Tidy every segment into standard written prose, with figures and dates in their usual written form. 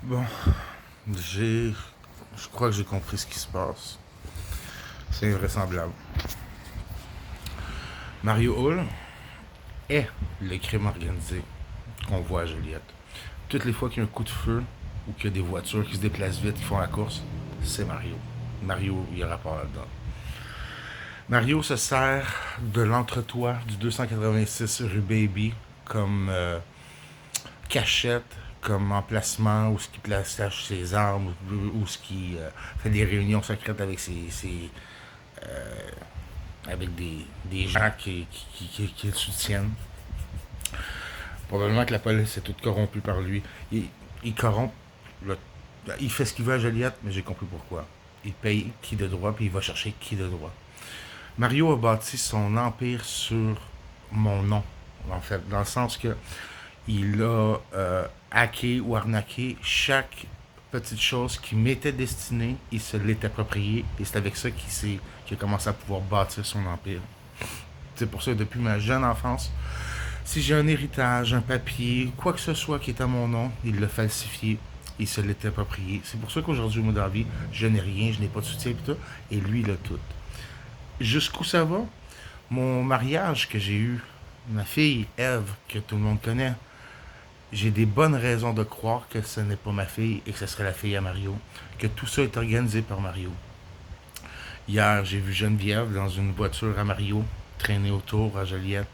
Bon, j'ai. Je crois que j'ai compris ce qui se passe. C'est invraisemblable. Mario Hall est le crime organisé qu'on voit à Joliette. Toutes les fois qu'il y a un coup de feu ou qu'il y a des voitures qui se déplacent vite, qui font la course, c'est Mario. Mario, il y a rapport là-dedans. Mario se sert de l'entretoit du 286 rue Baby comme cachette, comme emplacement où ce qui place ses armes, où ce qui fait des réunions secrètes avec avec des gens qui le soutiennent. Probablement que la police est toute corrompue par lui. Il corrompt, le- il fait ce qu'il veut à Joliette, mais j'ai compris pourquoi. Il paye qui de droit, puis il va chercher qui de droit. Mario a bâti son empire sur mon nom, en fait, dans le sens que il a hacké ou arnaqué chaque petite chose qui m'était destinée, il se l'est approprié, et c'est avec ça qu'il a commencé à pouvoir bâtir son empire. C'est pour ça que depuis ma jeune enfance, si j'ai un héritage, un papier, quoi que ce soit qui est à mon nom, il l'a falsifié, il se l'est approprié. C'est pour ça qu'aujourd'hui, moi, dans la vie, je n'ai rien, je n'ai pas de soutien et tout, et lui, il a tout. Jusqu'où ça va? Mon mariage que j'ai eu, ma fille, Eve, que tout le monde connaît, j'ai des bonnes raisons de croire que ce n'est pas ma fille et que ce serait la fille à Mario, que tout ça est organisé par Mario. Hier, j'ai vu Geneviève dans une voiture à Mario, traîner autour à Joliette.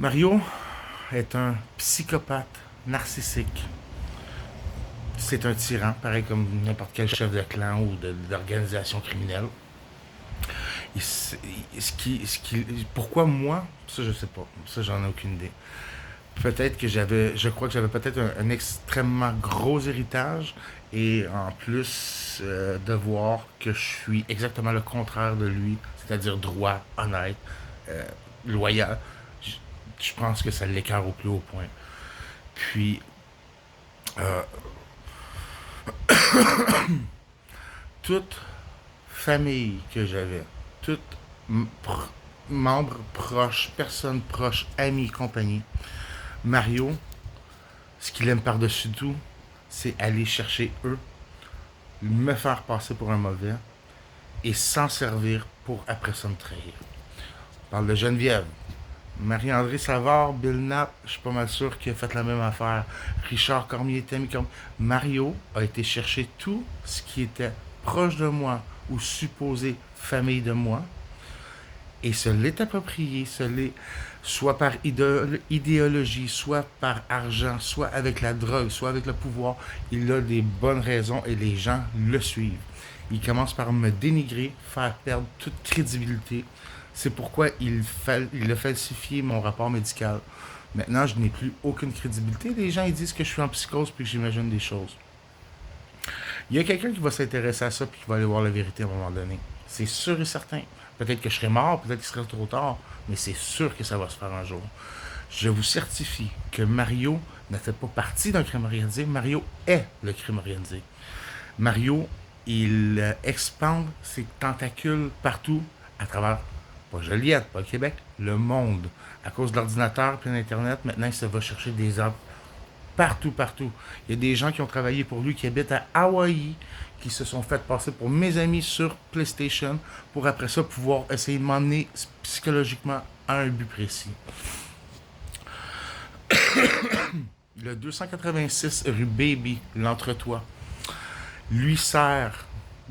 Mario est un psychopathe narcissique. C'est un tyran, pareil comme n'importe quel chef de clan ou d'organisation criminelle. Pourquoi moi? Ça, je sais pas. Ça, j'en ai aucune idée. Peut-être que je crois que j'avais peut-être un extrêmement gros héritage et en plus de voir que je suis exactement le contraire de lui, c'est-à-dire droit, honnête, euh, loyal, je, je pense que ça l'écarte au plus haut point. Puis, euh, toute famille que j'avais, toute pr membre proche, personne proche, amis, compagnie, Mario, ce qu'il aime par-dessus tout, c'est aller chercher eux, me faire passer pour un mauvais et s'en servir pour après ça me trahir. On parle de Geneviève. Marie-André Savard, Bill Knapp, je suis pas mal sûr qu'il a fait la même affaire. Richard Cormier, Tammy Cormier. Mario a été chercher tout ce qui était proche de moi ou supposé famille de moi et se l'est approprié, se l'est soit par idéologie, soit par argent, soit avec la drogue, soit avec le pouvoir. Il a des bonnes raisons et les gens le suivent. Il commence par me dénigrer, faire perdre toute crédibilité. C'est pourquoi il a falsifié mon rapport médical. Maintenant, je n'ai plus aucune crédibilité. Les gens ils disent que je suis en psychose puis que j'imagine des choses. Il y a quelqu'un qui va s'intéresser à ça puis qui va aller voir la vérité à un moment donné. C'est sûr et certain. Peut-être que je serai mort, peut-être qu'il serait trop tard, mais c'est sûr que ça va se faire un jour. Je vous certifie que Mario ne fait pas partie d'un crime organisé. Mario est le crime organisé. Mario, il expande ses tentacules partout à travers, pas Joliette, pas le Québec, le monde. À cause de l'ordinateur et de l'Internet, maintenant, il se va chercher des arbres partout, partout. Il y a des gens qui ont travaillé pour lui, qui habitent à Hawaï, qui se sont fait passer pour mes amis sur PlayStation, pour après ça pouvoir essayer de m'emmener psychologiquement à un but précis. Le 286 rue Baby, l'entretoit, lui sert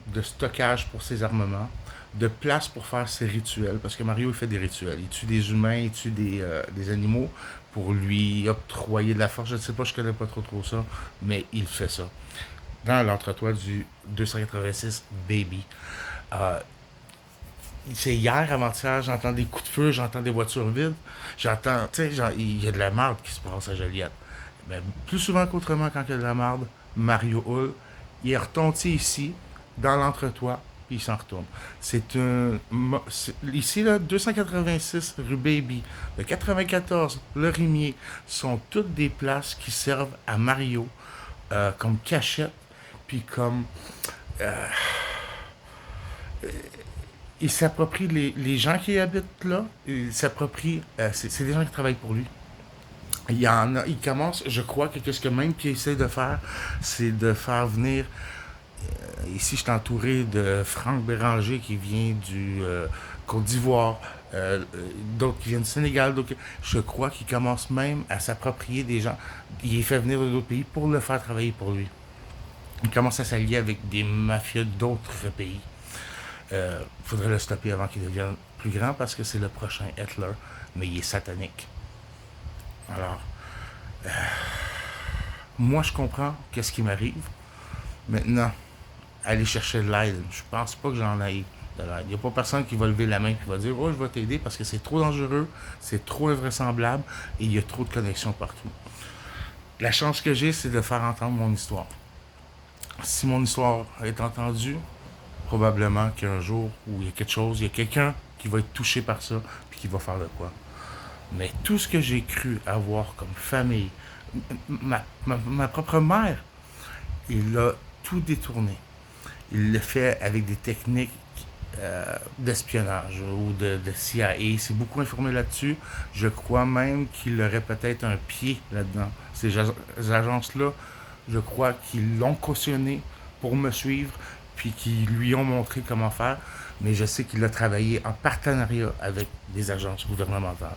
de stockage pour ses armements, de place pour faire ses rituels, parce que Mario il fait des rituels. Il tue des humains, il tue des animaux pour lui octroyer de la force. Je ne sais pas, je connais pas trop ça, mais il fait ça. Dans l'entretoit du 286 Baby. Euh, c'est hier, avant-hier, j'entends des coups de feu, j'entends des voitures vides, j'entends, tu sais, il y a de la merde qui se passe à Joliette. Mais plus souvent qu'autrement, quand il y a de la merde, Mario Hull, il est retourné ici, dans l'entretoit, puis il s'en retourne. C'est un. Ici, là, 286 rue Baby, le 94, le Rimier, sont toutes des places qui servent à Mario comme cachette, puis comme. euh, il s'approprie les gens qui habitent là, il s'approprie. C'est des gens qui travaillent pour lui. Il y en a, il commence, je crois que ce que même qu'il essaie de faire, c'est de faire venir. Ici, je suis entouré de Franck Béranger qui vient du Côte d'Ivoire, d'autres qui viennent du Sénégal. Je crois qu'il commence même à s'approprier des gens. Il les fait venir de d'autres pays pour le faire travailler pour lui. Il commence à s'allier avec des mafias d'autres pays. Faudrait le stopper avant qu'il devienne plus grand parce que c'est le prochain Hitler, mais il est satanique. Alors, moi, je comprends qu'est-ce qui m'arrive. Maintenant, aller chercher de l'aide, je pense pas que j'en aille de l'aide. Il n'y a pas personne qui va lever la main et va dire oh, je vais t'aider parce que c'est trop dangereux, c'est trop invraisemblable et il y a trop de connexions partout. La chance que j'ai, c'est de faire entendre mon histoire. Si mon histoire est entendue, probablement qu'un jour où il y a quelque chose, il y a quelqu'un qui va être touché par ça puis qui va faire de quoi. Mais tout ce que j'ai cru avoir comme famille, ma propre mère, il a tout détourné. Il le fait avec des techniques d'espionnage ou de CIA. Il s'est beaucoup informé là-dessus. Je crois même qu'il aurait peut-être un pied là-dedans. Ces agences-là, je crois qu'ils l'ont cautionné pour me suivre, puis qu'ils lui ont montré comment faire. Mais je sais qu'il a travaillé en partenariat avec des agences gouvernementales.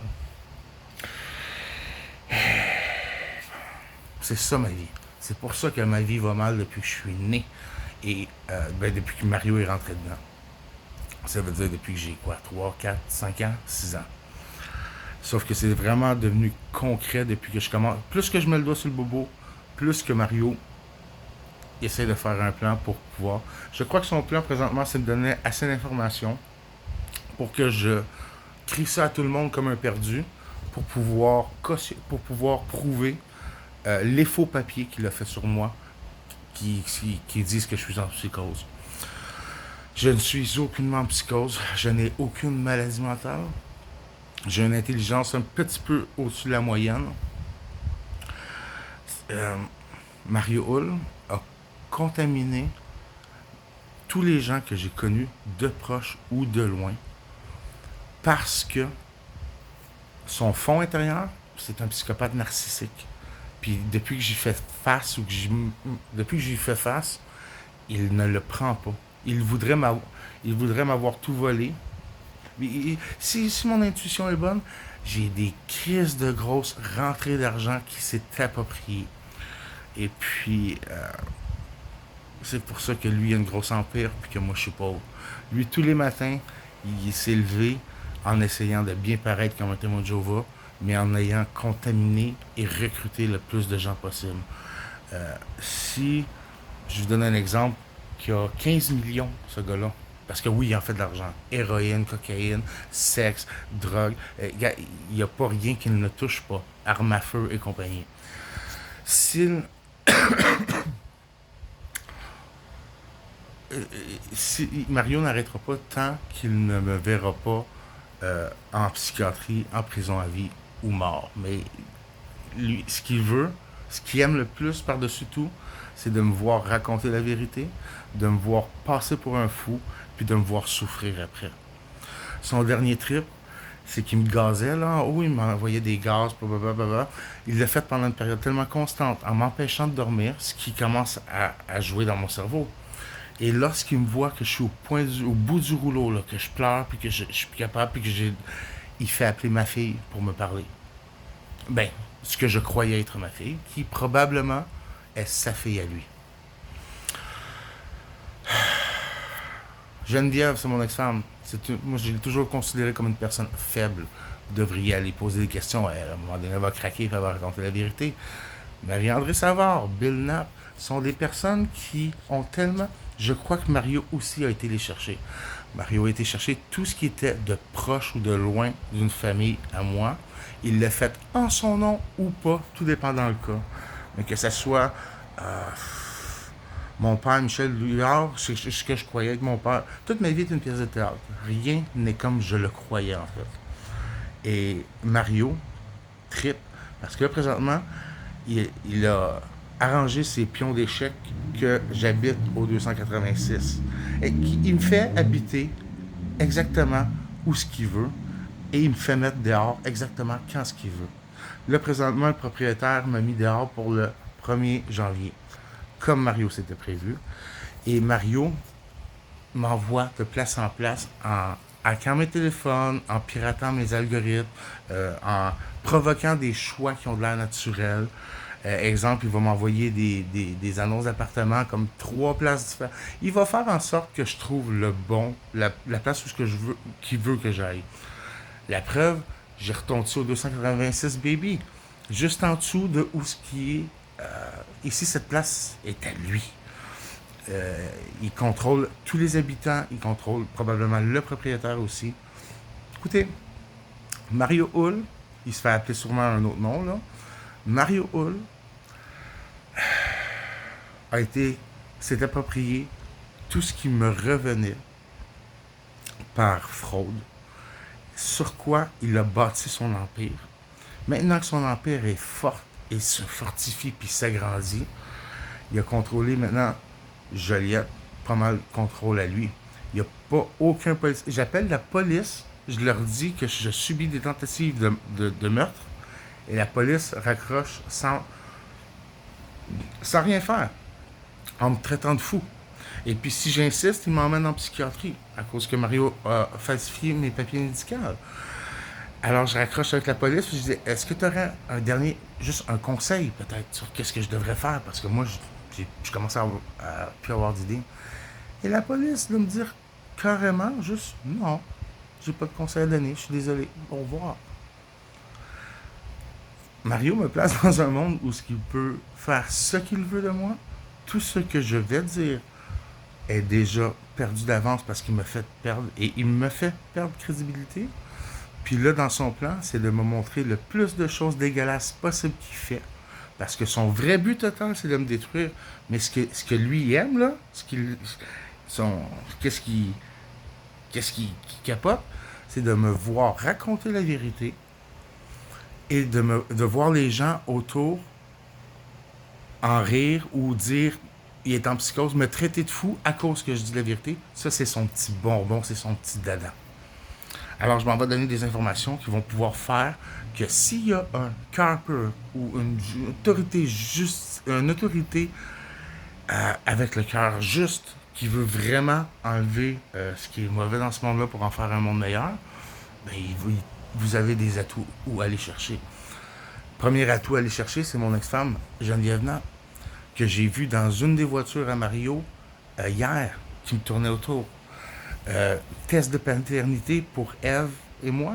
C'est ça ma vie. C'est pour ça que ma vie va mal depuis que je suis né. Et depuis que Mario est rentré dedans. Ça veut dire depuis que j'ai quoi, 3, 4, 5 ans, 6 ans. Sauf que c'est vraiment devenu concret depuis que je commence. Plus que je mets le doigt sur le bobo, plus que Mario essaie de faire un plan pour pouvoir. Je crois que son plan présentement, c'est de donner assez d'informations pour que je crie ça à tout le monde comme un perdu pour pouvoir prouver les faux papiers qu'il a fait sur moi qui disent que je suis en psychose. Je ne suis aucunement en psychose, je n'ai aucune maladie mentale, j'ai une intelligence un petit peu au-dessus de la moyenne. Euh, Mario Hull a contaminé tous les gens que j'ai connus, de proche ou de loin, parce que son fond intérieur, c'est un psychopathe narcissique. Puis depuis que j'y fais face, depuis que j'y fais face, il ne le prend pas. Il voudrait m'avoir tout volé. Si mon intuition est bonne, j'ai des crises de grosses rentrées d'argent qui s'est appropriées. Et puis, c'est pour ça que lui a une grosse empire, puis que moi je suis pauvre. Lui, tous les matins, il s'est levé en essayant de bien paraître comme un témoin de Jéhovah, mais en ayant contaminé et recruté le plus de gens possible. Si je vous donne un exemple, qui a 15 millions, ce gars-là, parce que oui, il en fait de l'argent. Héroïne, cocaïne, sexe, drogue. Il n'y a pas rien qu'il ne touche pas. Armes à feu et compagnie. S'il Mario n'arrêtera pas tant qu'il ne me verra pas en psychiatrie, en prison à vie ou mort. Mais lui, ce qu'il veut, ce qu'il aime le plus par-dessus tout, c'est de me voir raconter la vérité, de me voir passer pour un fou, puis de me voir souffrir après. Son dernier trip, c'est qu'il me gazait, là. Oh, il m'envoyait des gaz, blablabla. Il l'a fait pendant une période tellement constante, en m'empêchant de dormir, ce qui commence à jouer dans mon cerveau. Et lorsqu'il me voit que je suis au bout du rouleau, là, que je pleure, puis que je suis plus capable, puis que il fait appeler ma fille pour me parler. Ben, ce que je croyais être ma fille, qui probablement est sa fille à lui. Geneviève, c'est mon ex-femme. Moi, je l'ai toujours considérée comme une personne faible. Vous devriez aller poser des questions. À un moment donné, elle va craquer et elle va raconter la vérité. Marie-André Savard, Bill Knapp, sont des personnes qui ont tellement... Je crois que Mario aussi a été les chercher. Mario a été chercher tout ce qui était de proche ou de loin d'une famille à moi. Il l'a fait en son nom ou pas, tout dépend dans le cas. Mais que ce soit mon père, Michel Louillard, c'est ce que je croyais avec mon père. Toute ma vie est une pièce de théâtre. Rien n'est comme je le croyais, en fait. Et Mario tripe. Parce que là, présentement, il a arrangé ses pions d'échecs que j'habite au 286. Et il me fait habiter exactement où ce qu'il veut. Et il me fait mettre dehors exactement quand ce qu'il veut. Là, présentement, le propriétaire m'a mis dehors pour le 1er janvier, comme Mario s'était prévu. Et Mario m'envoie de place en place en hackant mes téléphones, en piratant mes algorithmes, en provoquant des choix qui ont de l'air naturel. Exemple, il va m'envoyer des annonces d'appartements comme 3 places différentes. Il va faire en sorte que je trouve le bon, la place où ce que je veux, qu'il veut que j'aille. La preuve, j'ai retourné au 286 Baby, juste en dessous de où ce qui est. Ici, cette place est à lui. Il contrôle tous les habitants, il contrôle probablement le propriétaire aussi. Écoutez, Mario Hull, il se fait appeler sûrement un autre nom, là. Mario Hull s'est approprié tout ce qui me revenait par fraude, sur quoi il a bâti son empire. Maintenant que son empire est fort et se fortifie puis s'agrandit, il a contrôlé maintenant Joliette, pas mal contrôle à lui. Il n'y a pas aucun policier. J'appelle la police, je leur dis que je subis des tentatives de meurtre et la police raccroche sans rien faire, en me traitant de fou. Et puis si j'insiste, ils m'emmènent en psychiatrie à cause que Mario a falsifié mes papiers médicaux. Alors je raccroche avec la police et je dis, est-ce que tu aurais juste un conseil peut-être sur qu'est-ce que je devrais faire? Parce que moi, je commence à plus avoir d'idées. Et la police de me dire carrément juste, non, j'ai pas de conseil à donner, je suis désolé, au revoir. Mario me place dans un monde où ce qu'il peut faire ce qu'il veut de moi. Tout ce que je vais dire est déjà perdu d'avance parce qu'il me fait perdre, et il me fait perdre crédibilité. Puis là, dans son plan, c'est de me montrer le plus de choses dégueulasses possible qu'il fait. Parce que son vrai but total, c'est de me détruire. Mais ce que lui aime, là, qu'est-ce qu'il capote, c'est de me voir raconter la vérité et de voir les gens autour en rire ou dire il est en psychose, me traiter de fou à cause que je dis la vérité. Ça, c'est son petit bonbon, c'est son petit dada. Alors, je m'en vais donner des informations qui vont pouvoir faire que s'il y a un carper ou une autorité avec le cœur juste, qui veut vraiment enlever ce qui est mauvais dans ce monde-là pour en faire un monde meilleur, ben, vous avez des atouts où aller chercher. Premier atout à aller chercher, c'est mon ex-femme, Geneviève Nat, que j'ai vue dans une des voitures à Mario hier, qui me tournait autour. Test de paternité pour Ève et moi.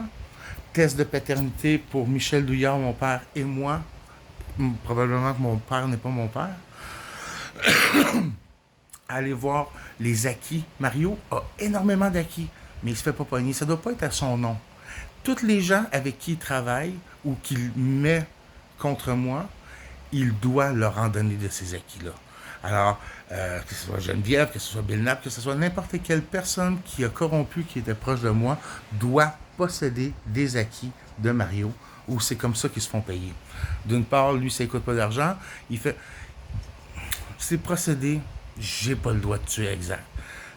Test de paternité pour Michel Douillard, mon père, et moi. Probablement que mon père n'est pas mon père. Allez voir les acquis. Mario a énormément d'acquis, mais il se fait pas pogner. Ça doit pas être à son nom. Toutes les gens avec qui il travaille ou qu'il met contre moi, il doit leur en donner de ces acquis-là. Alors, que ce soit Geneviève, que ce soit Bill Knapp, que ce soit n'importe quelle personne qui a corrompu, qui était proche de moi, doit posséder des acquis de Mario, ou c'est comme ça qu'ils se font payer. D'une part, lui, ça ne coûte pas d'argent. Il fait... Ces procédés, j'ai pas le droit de tuer exact.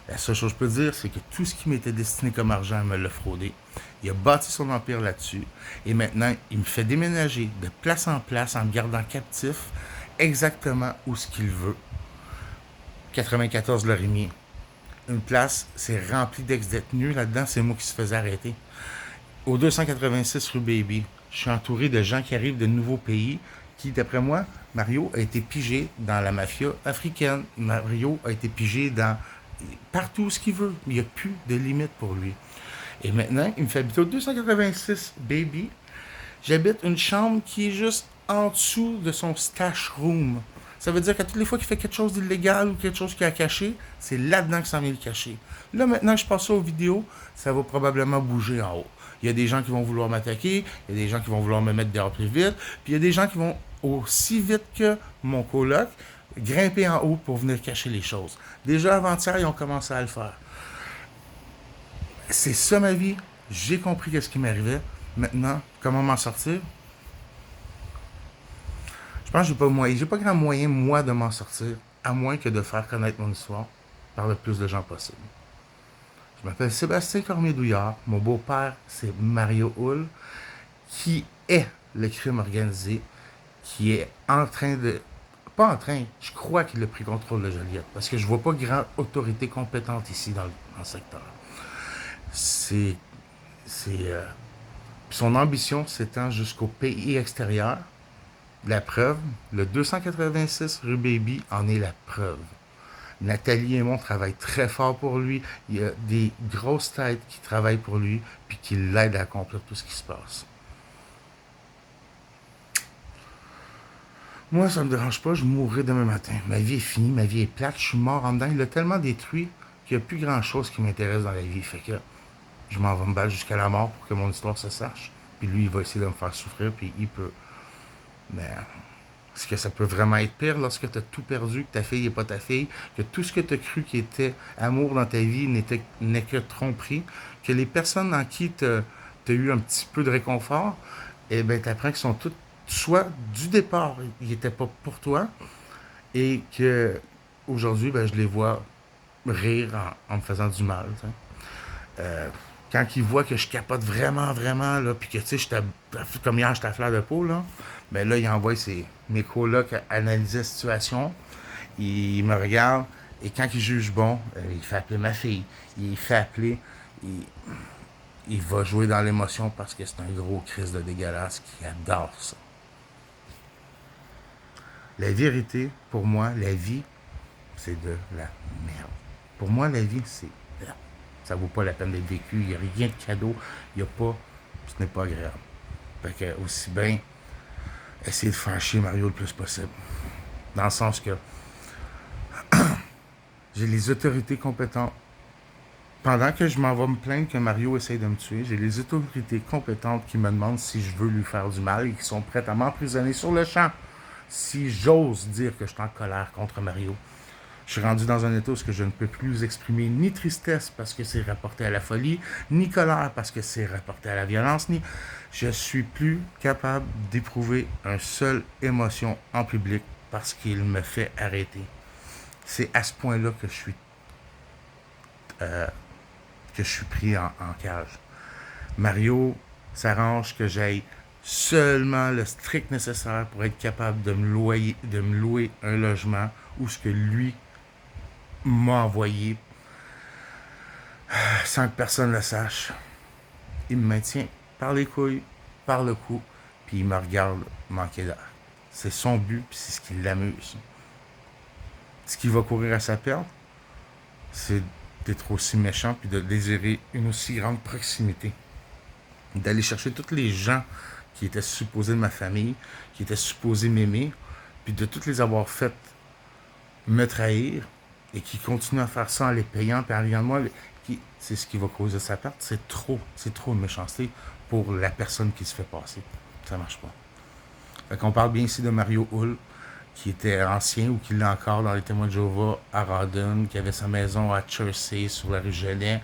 La seule chose que je peux dire, c'est que tout ce qui m'était destiné comme argent, il me l'a fraudé. Il a bâti son empire là-dessus. Et maintenant, il me fait déménager de place en place en me gardant captif exactement où ce qu'il veut. 94 Lorimier. Une place, c'est rempli d'ex-détenus. Là-dedans, c'est moi qui se faisais arrêter. Au 286 rue Baby, je suis entouré de gens qui arrivent de nouveaux pays qui, d'après moi, Mario a été pigé dans la mafia africaine. Mario a été pigé dans partout ce qu'il veut. Il n'y a plus de limite pour lui. Et maintenant, il me fait habiter au 286 Baby. J'habite une chambre qui est juste en dessous de son stash room. Ça veut dire qu'à toutes les fois qu'il fait quelque chose d'illégal ou quelque chose qu'il a caché, c'est là-dedans qu'il s'en vient le cacher. Là, maintenant que je passe ça aux vidéos, ça va probablement bouger en haut. Il y a des gens qui vont vouloir m'attaquer, il y a des gens qui vont vouloir me mettre dehors plus vite, puis il y a des gens qui vont aussi vite que mon coloc grimper en haut pour venir cacher les choses. Déjà avant-hier, ils ont commencé à le faire. C'est ça ma vie. J'ai compris qu'est-ce qui m'arrivait. Maintenant, comment m'en sortir? Je pense que j'ai pas grand moyen, moi, de m'en sortir, à moins que de faire connaître mon histoire par le plus de gens possible. Je m'appelle Sébastien Cormier-Douillard. Mon beau-père, c'est Mario Hull, qui est le crime organisé qui est en train de... Pas en train, je crois qu'il a pris contrôle de Joliette. Parce que je vois pas grande autorité compétente ici dans le secteur. C'est... C'est... son ambition s'étend jusqu'au pays extérieur. La preuve, le 286 rue Baby en est la preuve. Nathalie et moi, on travaille très fort pour lui. Il y a des grosses têtes qui travaillent pour lui, puis qui l'aident à accomplir tout ce qui se passe. Moi, ça me dérange pas, je mourrai demain matin. Ma vie est finie, ma vie est plate, je suis mort en dedans. Il l'a tellement détruit qu'il n'y a plus grand-chose qui m'intéresse dans la vie. Fait que je m'en vais me battre jusqu'à la mort pour que mon histoire se sache. Puis lui, il va essayer de me faire souffrir, puis il peut. Mais est-ce que ça peut vraiment être pire lorsque tu as tout perdu, que ta fille n'est pas ta fille, que tout ce que tu as cru qui était amour dans ta vie n'est que tromperie, que les personnes en qui tu as eu un petit peu de réconfort, eh bien, tu apprends qu'ils sont toutes, soit du départ, ils n'étaient pas pour toi, et que aujourd'hui, ben, je les vois rire en me faisant du mal. Euh, quand ils voient que je capote vraiment, vraiment, là, puis que, tu sais, comme hier, j'étais à fleur de peau, là, ben là, ils envoient mes colocs analyser la situation, ils me regardent, et quand ils jugent bon, il fait appeler ma fille, il fait appeler, il, il va jouer dans l'émotion parce que c'est un gros Christ de dégueulasse qui adore ça. La vérité, pour moi, la vie, c'est de la merde. Pour moi, la vie, c'est... Ça vaut pas la peine d'être vécu. Il n'y a rien de cadeau. Il n'y a pas... Ce n'est pas agréable. Fait que, aussi bien, essayer de faire chier Mario le plus possible. Dans le sens que j'ai les autorités compétentes. Pendant que je m'en vais me plaindre que Mario essaye de me tuer, j'ai les autorités compétentes qui me demandent si je veux lui faire du mal et qui sont prêtes à m'emprisonner sur le champ. Si j'ose dire que je suis en colère contre Mario. Je suis rendu dans un état où je ne peux plus exprimer ni tristesse parce que c'est rapporté à la folie, ni colère parce que c'est rapporté à la violence, ni... Je suis plus capable d'éprouver une seule émotion en public parce qu'il me fait arrêter. C'est à ce point-là que je suis pris en cage. Mario s'arrange que j'aille seulement le strict nécessaire pour être capable de me louer un logement où ce que lui m'a envoyé sans que personne le sache. Il me maintient par les couilles, par le cou, puis il me regarde manquer d'air. C'est son but, puis c'est ce qui l'amuse. Ce qui va courir à sa perte, c'est d'être aussi méchant, puis de désirer une aussi grande proximité. D'aller chercher tous les gens qui étaient supposés de ma famille, qui étaient supposés m'aimer, puis de tous les avoir fait me trahir, et qui continuent à faire ça en les payant, puis en regardant moi, c'est ce qui va causer sa perte. C'est trop de méchanceté pour la personne qui se fait passer. Ça marche pas. Fait qu'on parle bien ici de Mario Hull, qui était ancien ou qui l'est encore dans les Témoins de Jéhovah à Rawdon, qui avait sa maison à Chersey sur la rue Gelais,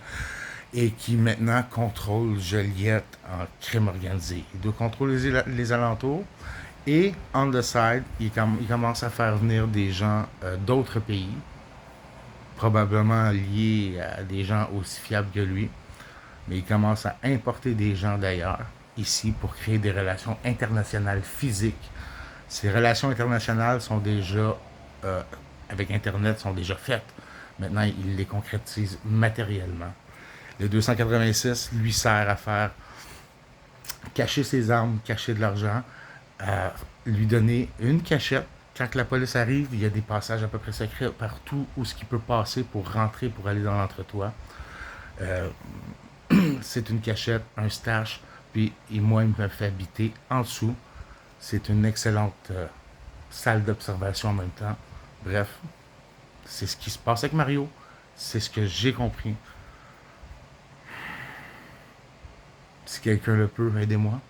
et qui maintenant contrôle Joliette en crime organisé. Il doit contrôler les alentours, et on the side, il commence à faire venir des gens d'autres pays, probablement liés à des gens aussi fiables que lui, mais il commence à importer des gens d'ailleurs, ici, pour créer des relations internationales physiques. Ces relations internationales sont déjà, avec Internet, sont déjà faites. Maintenant, il les concrétise matériellement. Le 286 lui sert à faire cacher ses armes, cacher de l'argent, à lui donner une cachette. Quand la police arrive, il y a des passages à peu près secrets partout où ce qui peut passer pour rentrer, pour aller dans l'entretoit. C'est une cachette, un stash, puis moi, il me fait habiter en dessous. C'est une excellente salle d'observation en même temps. Bref, c'est ce qui se passe avec Mario. C'est ce que j'ai compris. Si quelqu'un le peut, aidez-moi.